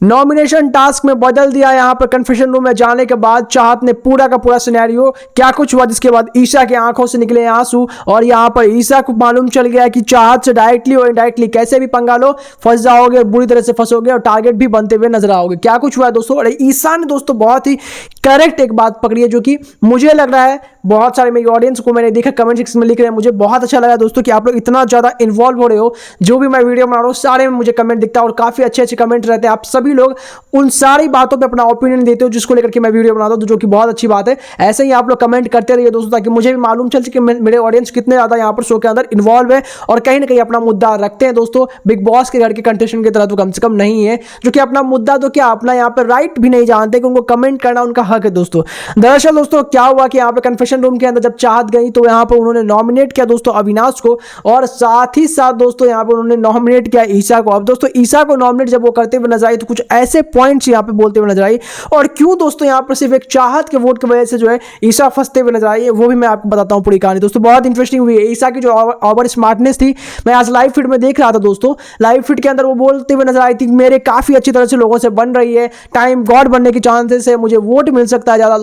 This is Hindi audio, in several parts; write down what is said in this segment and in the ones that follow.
नॉमिनेशन टास्क में बदल दिया। यहाँ पर कन्फेशन रूम में जाने के बाद चाहत ने पूरा का पूरा सिनेरियो क्या कुछ हुआ, जिसके बाद ईशा की आंखों से निकले आंसू और यहाँ पर ईशा को मालूम चल गया कि चाहत से डायरेक्टली और इनडायरेक्टली कैसे भी पंगा लो फंस जाओगे, बुरी तरह से फंसोगे और टारगेट भी बनते हुए नजर आओगे। क्या कुछ हुआ दोस्तों, और ईशा ने दोस्तों बहुत ही करेक्ट एक बात पकड़ी है, जो कि मुझे लग रहा है बहुत सारे मेरी ऑडियंस को मैंने देखा कमेंट सेक्शन में लिख रहे हैं। मुझे बहुत अच्छा लगा दोस्तों कि आप लोग इतना ज्यादा इन्वॉल्व हो रहे हो, जो भी मैं वीडियो बना रहा हूँ सारे में मुझे कमेंट दिखता है और काफी अच्छे अच्छे कमेंट रहते हैं। आप सभी लोग उन सारी बातों पे अपना ओपिनियन देते हो जिसको लेकर के मैं वीडियो बनाता हूं, जो कि बहुत अच्छी बात है। ऐसे ही आप लोग कमेंट करते रहिए दोस्तों, ताकि मुझे भी मालूम चल सके कि मेरे ऑडियंस कितने ज्यादा यहाँ पर शो के अंदर इन्वॉल्व है और कहीं ना कहीं अपना मुद्दा रखते हैं दोस्तों। बिग बॉस के घर के कंटेस्टेंट की तरह तो कम से कम नहीं है, जो कि अपना मुद्दा तो क्या अपना यहाँ पर राइट भी नहीं जानते कि उनको कमेंट करना उनका हक है दोस्तों। दरअसल दोस्तों क्या हुआ कि यहाँ पे कन्फेशन रूम के अंदर जब चाहत गई तो यहाँ पर उन्होंने नॉमिनेट किया दोस्तों अविनाश को, और साथ ही साथ दोस्तों यहाँ पर उन्होंने नॉमिनेट किया ईशा को। अब दोस्तों ईशा को नॉमिनेट जब वो करते हुए नजर आई तो कुछ ऐसे पॉइंट्स यहाँ पे बोलते हुए नजर आई, और क्यों दोस्तों यहाँ पर सिर्फ एक चाहत के वोट की वजह से जो है ईशा फंसते हुए नजर आई है, वो भी मैं आपको बताता हूँ पूरी कहानी। दोस्तों बहुत इंटरेस्टिंग हुई है। ईशा की जो ओवर स्मार्टनेस थी, मैं आज लाइव फीड में देख रहा था दोस्तों, लाइव फीड के अंदर वो बोलते हुए नजर आई थी मेरे काफी अच्छी तरह से लोगों से बन रही है, टाइम गॉड बनने की चांसेस है, मुझे वोट मिल सकता है ज्यादा।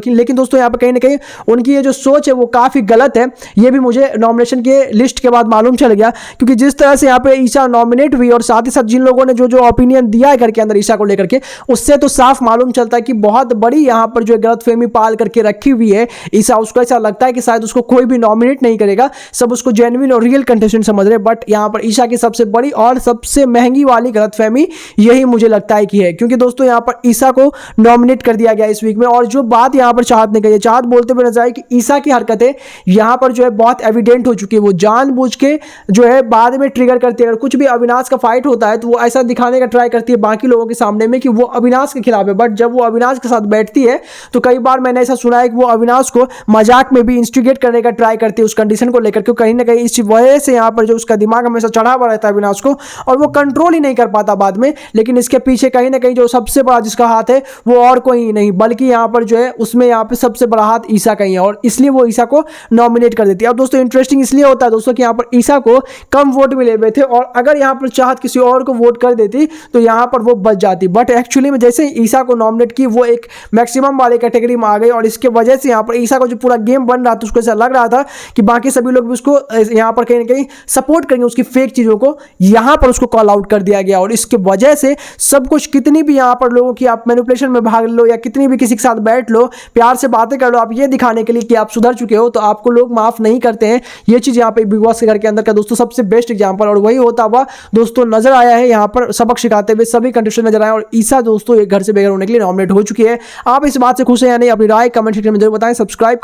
लेकिन दोस्तों यहाँ पर कहीं ना कहीं उनकी ये जो सोच है वो काफी गलत है। ये भी मुझे नॉमिनेशन के लिस्ट के बाद मालूम चल गया, क्योंकि जिस तरह से यहाँ पे ईशा नॉमिनेट हुई और साथ ही साथ जिन लोगों ने जो जो ओपिनियन दिया है घर के अंदर ईशा को लेकर के, उससे तो साफ मालूम चलता है कि बहुत बड़ी यहाँ पर जो गलतफहमी पाल करके रखी हुई है ईशा। उसको ऐसा लगता है कि शायद उसको कोई भी नॉमिनेट नहीं करेगा, सब उसको जेन्युइन और रियल कंटेस्टेंट समझ रहे हैं। बट यहाँ पर ईशा की सबसे बड़ी और सबसे महंगी वाली गलतफहमी यही मुझे लगता है कि है, क्योंकि दोस्तों यहाँ पर ईशा को नॉमिनेट कर दिया गया इस वीक में। और जो बात यहाँ पर चाहत ने कही है, चाहत बोलते हुए नजर आई कि ईशा की हरकतें यहाँ पर जो है बहुत एविडेंट हो चुकी है, वो जानबूझ के जो है बाद में ट्रिगर करती है। अगर कुछ भी अविनाश का फाइट होता है तो वो ऐसा दिखाने का ट्राई करती है बाकी लोगों के सामने में कि वो अविनाश के खिलाफ है, बट जब वो अविनाश के साथ बैठती है तो कई बार मैंने ऐसा सुना है कि वो अविनाश को मजाक में भी इंस्टिगेट करने का ट्राई करती है उस कंडीशन को लेकर, क्योंकि कहीं ना कहीं इस वजह से यहाँ पर जो उसका दिमाग हमेशा चढ़ा हुआ रहता है अविनाश को, और वो कंट्रोल ही नहीं कर पाता बाद में। लेकिन इसके पीछे कहीं ना कहीं जो सबसे बड़ा जिसका हाथ है वो और कोई नहीं बल्कि यहाँ पर जो है उसमें यहाँ पे सबसे बड़ा हाथ ईशा का ही है, और इसलिए वो ईशा को नॉमिनेट कर देती है। अब दोस्तों इंटरेस्टिंग इसलिए होता है दोस्तों कि यहाँ पर ईशा को कम वोट मिले हुए थे, और अगर यहाँ पर चाहत किसी और को वोट कर देती तो यहाँ पर वो बच जाती, बट एक्चुअली में जैसे ही ईशा को नॉमिनेट की वो एक मैक्सिमम वाले कैटेगरी में आ गई, और इसके वजह से यहाँ पर ईशा को जो पूरा गेम बन रहा था उसको ऐसा लग रहा था कि बाकी सभी लोग भी उसको यहाँ पर कहीं ना कहीं सपोर्ट करेंगे, उसकी फेक चीजों को यहाँ पर उसको कॉल आउट कर दिया गया। और इसके वजह से सब कुछ, कितनी भी यहाँ पर लोगों की आप मैनिपुलेशन में भाग लो या कितनी भी किसी के साथ बैठ लो, प्यार से बातें कर लो, आप ये दिखाने के लिए कि आप सुधर चुके हो, तो आपको लोग माफ नहीं करते हैं। ये चीज यहाँ पे बिग बॉस के घर के अंदर का दोस्तों सबसे बेस्ट एग्जांपल, और वही होता हुआ दोस्तों नजर आया है। यहाँ पर सबक सिखाते हुए सभी कंटेस्टेंट नजर आए, और ईशा दोस्तों एक घर से बेघर होने के लिए नॉमिनेट हो चुकी है। आप इस बात से खुश हैं या नहीं, अपनी राय कमेंट सेक्शन में जरूर बताएं। सब्सक्राइब